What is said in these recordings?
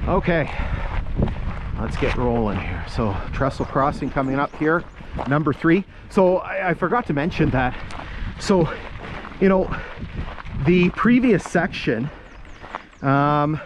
Okay, let's get rolling here. So Trestle crossing coming up here, number 3. So I forgot to mention that. So, you know, the previous section, there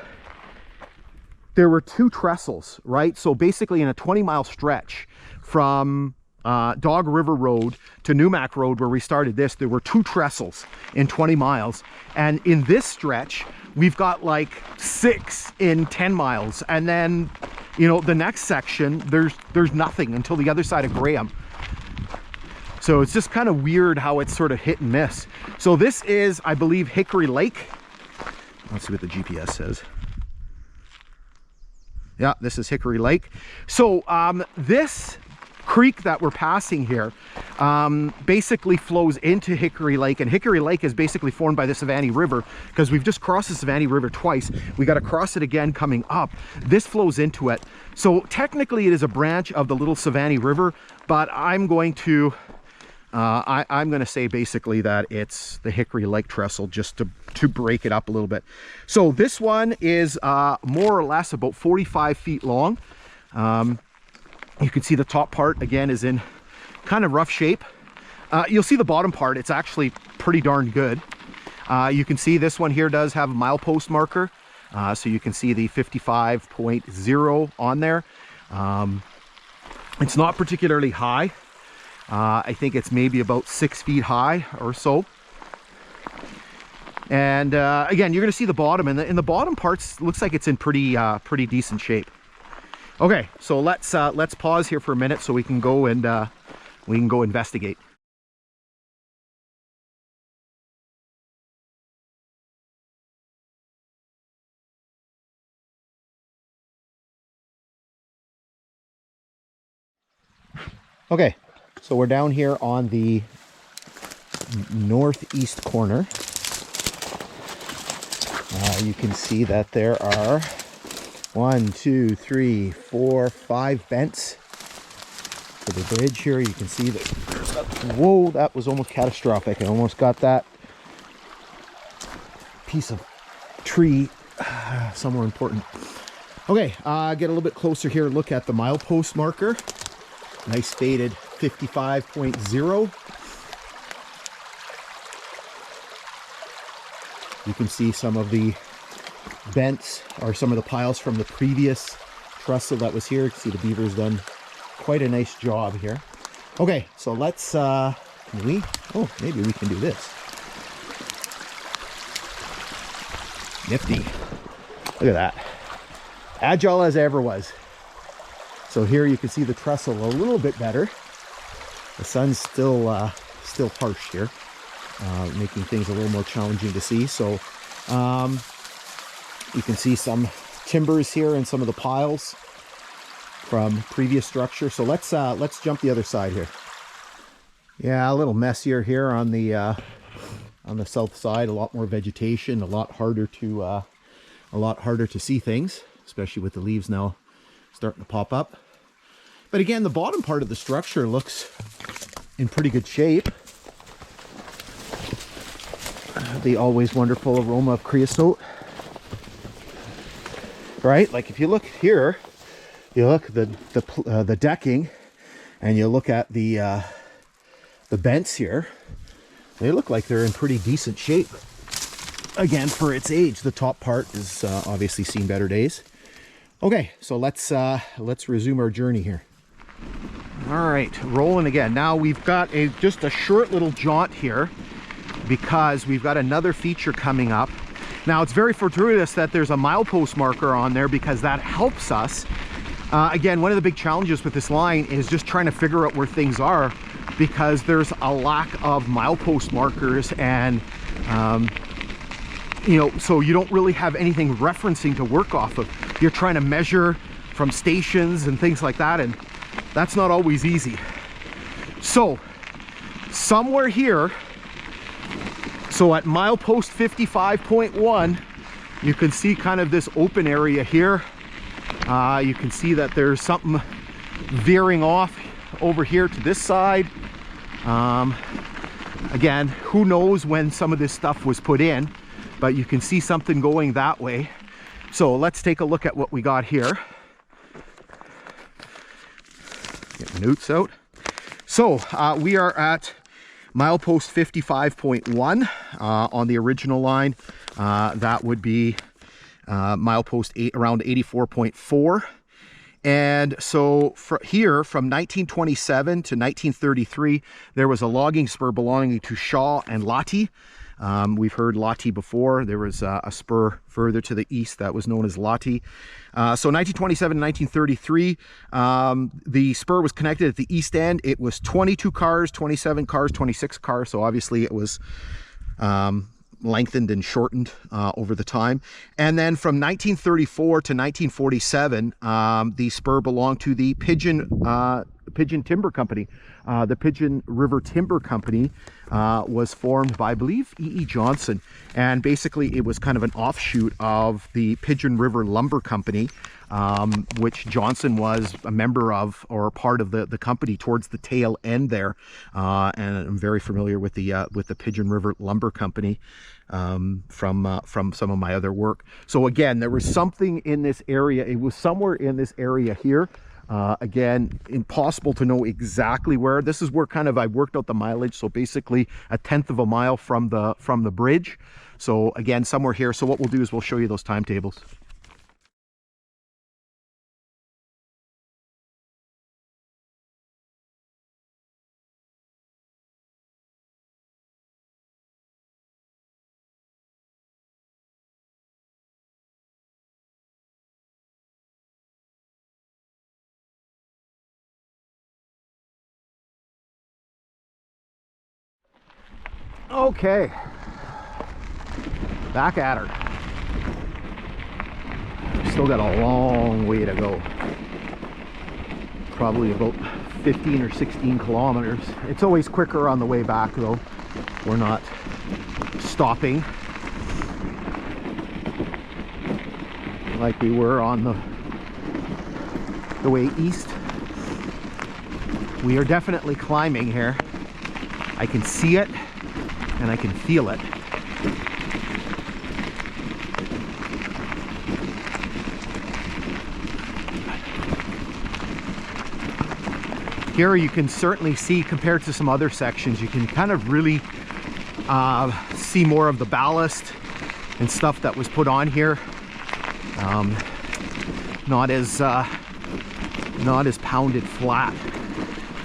were 2 trestles, right? So basically in a 20-mile stretch from Dog River Road to Newmack Road, where we started this, there were 2 trestles in 20 miles. And in this stretch, we've got like 6 in 10 miles. And then, you know, the next section, there's nothing until the other side of Graham. So it's just kind of weird how it's sort of hit and miss. So this is, I believe, Hickory Lake. Let's see what the GPS says. Yeah, this is Hickory Lake. So this creek that we're passing here basically flows into Hickory Lake, and Hickory Lake is basically formed by the Savannah River, because we've just crossed the Savannah River twice. We got to cross it again coming up. This flows into it. So technically it is a branch of the Little Savannah River, but I'm going to I'm going to say basically that it's the Hickory Lake Trestle, just to break it up a little bit. So this one is more or less about 45 feet long. You can see the top part again is in kind of rough shape. You'll see the bottom part, it's actually pretty darn good. You can see this one here does have a milepost marker. So you can see the 55.0 on there. It's not particularly high. I think it's maybe about 6 feet high or so. And again, you're going to see the bottom, and in the bottom parts looks like it's in pretty decent shape. Okay, so let's pause here for a minute so we can go and investigate. Okay, so we're down here on the northeast corner. You can see that there are 1, 2, 3, 4, 5 bents for the bridge here. You can see that there's a, whoa, that was almost catastrophic. I almost got that piece of tree somewhere important. Okay, get a little bit closer here. Look at the milepost marker. Nice faded 55.0. You can see some of the bents or some of the piles from the previous trestle that was here. You can see the beaver's done quite a nice job here. Okay, so let's can we? Oh, maybe we can do this. Nifty. Look at that. Agile as I ever was. So here you can see the trestle a little bit better. The sun's still harsh here, making things a little more challenging to see. So you can see some timbers here and some of the piles from previous structure. So let's jump the other side here. Yeah, a little messier here on the south side. A lot more vegetation. A lot harder to see things, especially with the leaves now starting to pop up. But again, the bottom part of the structure looks in pretty good shape. The always wonderful aroma of creosote. Right? Like if you look here, you look at the decking, and you look at the bents here, they look like they're in pretty decent shape. Again, for its age, the top part has obviously seen better days. Okay, so let's resume our journey here. All right, rolling again. Now we've got just a short little jaunt here because we've got another feature coming up. Now it's very fortuitous that there's a milepost marker on there because that helps us. Again, one of the big challenges with this line is just trying to figure out where things are, because there's a lack of milepost markers, and you know, so you don't really have anything referencing to work off of. You're trying to measure from stations and things like that, and that's not always easy. So somewhere here, so at milepost 55.1, you can see kind of this open area here. You can see that there's something veering off over here to this side. Again, who knows when some of this stuff was put in, but you can see something going that way. So let's take a look at what we got here. Get notes out. So we are at milepost 55.1 on the original line. That would be milepost 8 around 84.4. And so here from 1927 to 1933, there was a logging spur belonging to Shaw and Lottie. We've heard Lottie before. There was a spur further to the east that was known as Lottie. So 1927 to 1933, the spur was connected at the east end. It was 22 cars, 27 cars, 26 cars. So obviously it was lengthened and shortened over the time. And then from 1934 to 1947, the spur belonged to the Pigeon Timber Company. The Pigeon River Timber Company was formed by, I believe, E.E. Johnson, and basically it was kind of an offshoot of the Pigeon River Lumber Company, which Johnson was a member of, or part of the company towards the tail end there. And I'm very familiar with the Pigeon River Lumber Company from some of my other work. So again, there was something in this area. It was somewhere in this area here. Again, impossible to know exactly where. This is where kind of I worked out the mileage. So basically 1/10 of a mile from the bridge. So again, somewhere here. So what we'll do is we'll show you those timetables. Okay, back at her. Still got a long way to go. Probably about 15 or 16 kilometers. It's always quicker on the way back though. We're not stopping like we were on the way east. We are definitely climbing here. I can see it. And I can feel it. Here you can certainly see, compared to some other sections, you can kind of really see more of the ballast and stuff that was put on here. Not as pounded flat.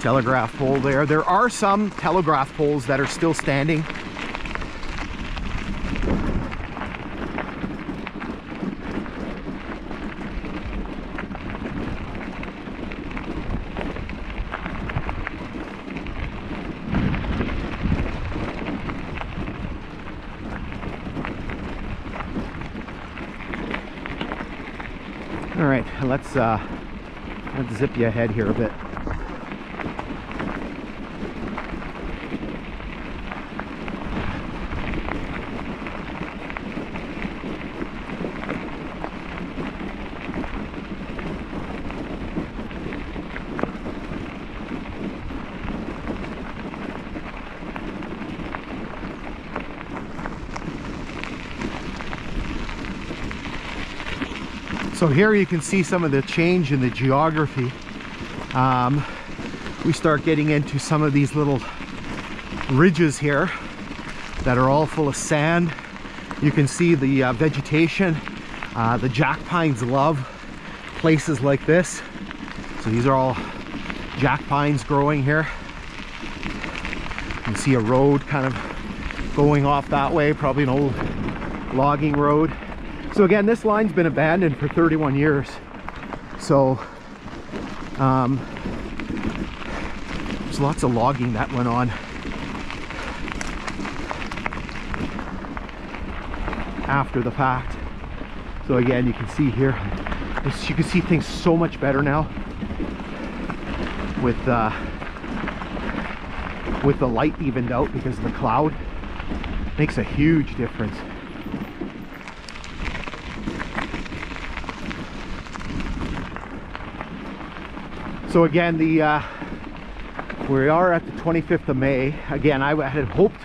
Telegraph pole there. There are some telegraph poles that are still standing. All right, let's zip you ahead here a bit. So here you can see some of the change in the geography. We start getting into some of these little ridges here that are all full of sand. You can see the vegetation. The jack pines love places like this. So these are all jack pines growing here. You can see a road kind of going off that way, probably an old logging road. So again, this line's been abandoned for 31 years. So there's lots of logging that went on after the fact. So again, you can see here, you can see things so much better now with the light evened out because of the cloud. Makes a huge difference. So again, we are at the 25th of May. Again, I had hoped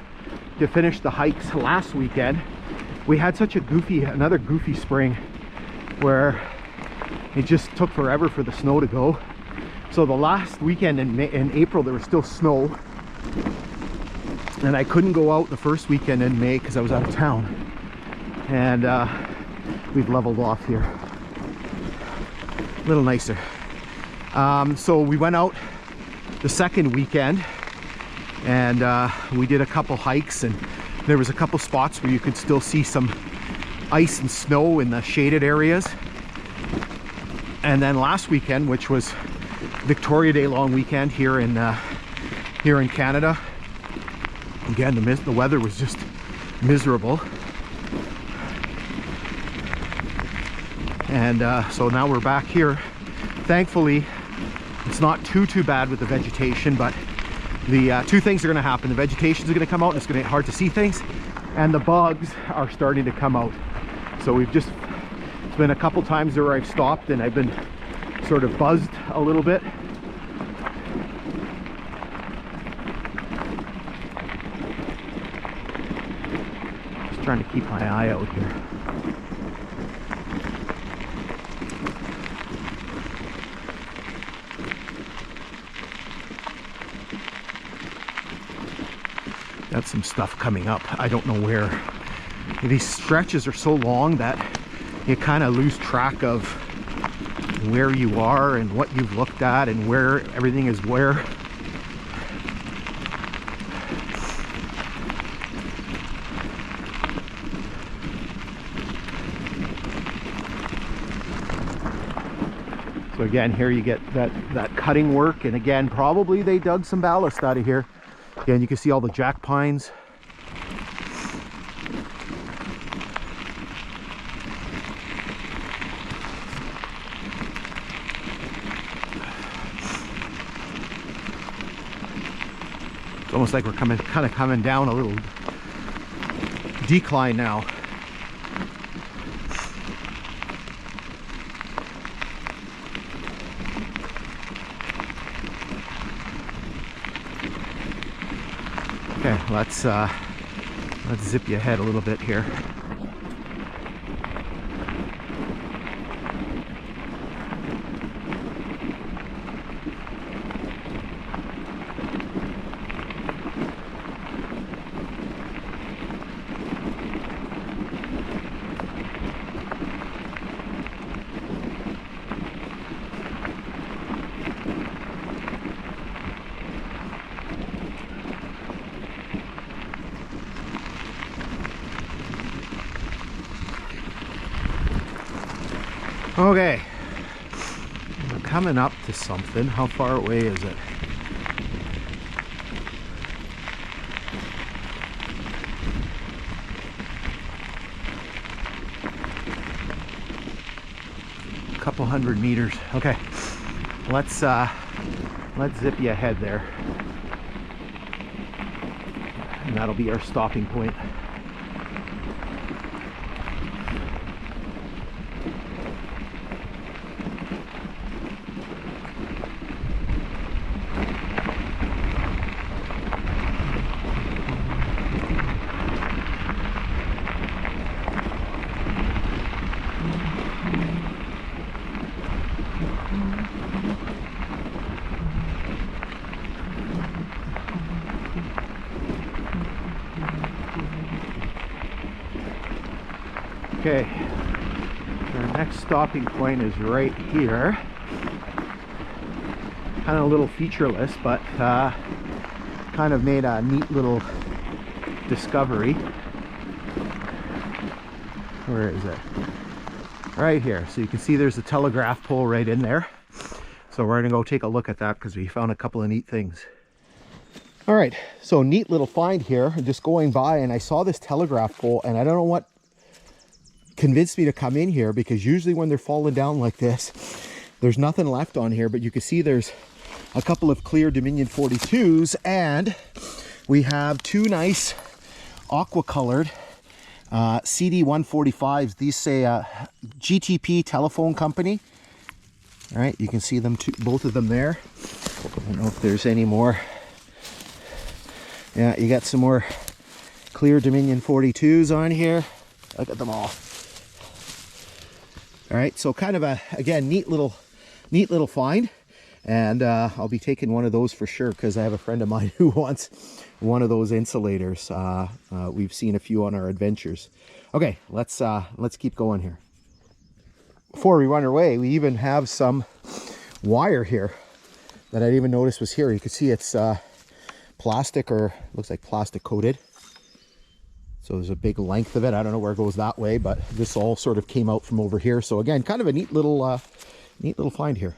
to finish the hikes last weekend. We had such a another goofy spring. where it just took forever for the snow to go. So the last weekend in April there was still snow, and I couldn't go out the first weekend in May because I was out of town. And we've leveled off here, a little nicer. So we went out the second weekend, and we did a couple hikes, and there was a couple spots where you could still see some ice and snow in the shaded areas. And then last weekend, which was Victoria Day long weekend here in Canada, again the weather was just miserable. And so now we're back here. Thankfully it's not too bad with the vegetation, but the two things are going to happen. The vegetation is going to come out and it's going to get hard to see things, and the bugs are starting to come out. So it's been a couple times where I've stopped and I've been sort of buzzed a little bit. Just trying to keep my eye out here. Got some stuff coming up. I don't know where. These stretches are so long that you kind of lose track of where you are and what you've looked at and where everything is where. So again, here you get that cutting work, and again probably they dug some ballast out of here. Again, you can see all the jack pines. It's almost like we're kind of coming down a little decline now. Okay, let's zip you ahead a little bit here. Okay, we're coming up to something. How far away is it? A couple hundred meters. Okay, let's zip you ahead there, and that'll be our stopping point. Okay, our next stopping point is right here. Kind of a little featureless, but kind of made a neat little discovery. Where is it? Right here. So you can see there's a telegraph pole right in there. So we're gonna go take a look at that because we found a couple of neat things. All right, so neat little find here. I'm just going by and I saw this telegraph pole, and I don't know what convinced me to come in here, because usually when they're falling down like this, there's nothing left on here, but you can see there's a couple of clear Dominion 42s, and we have two nice aqua colored CD 145s. These say GTP telephone company. All right, you can see them both of them there. I don't know if there's any more. Yeah, you got some more clear Dominion 42s on here. Look at them all. All right, so kind of a, again, neat little find. And I'll be taking one of those for sure, because I have a friend of mine who wants one of those insulators. We've seen a few on our adventures. Okay, let's keep going here. Before we run away, we even have some wire here that I didn't even notice was here. You can see it's plastic, or looks like plastic coated. So there's a big length of it. I don't know where it goes that way, but this all sort of came out from over here. So again, kind of a neat little find here.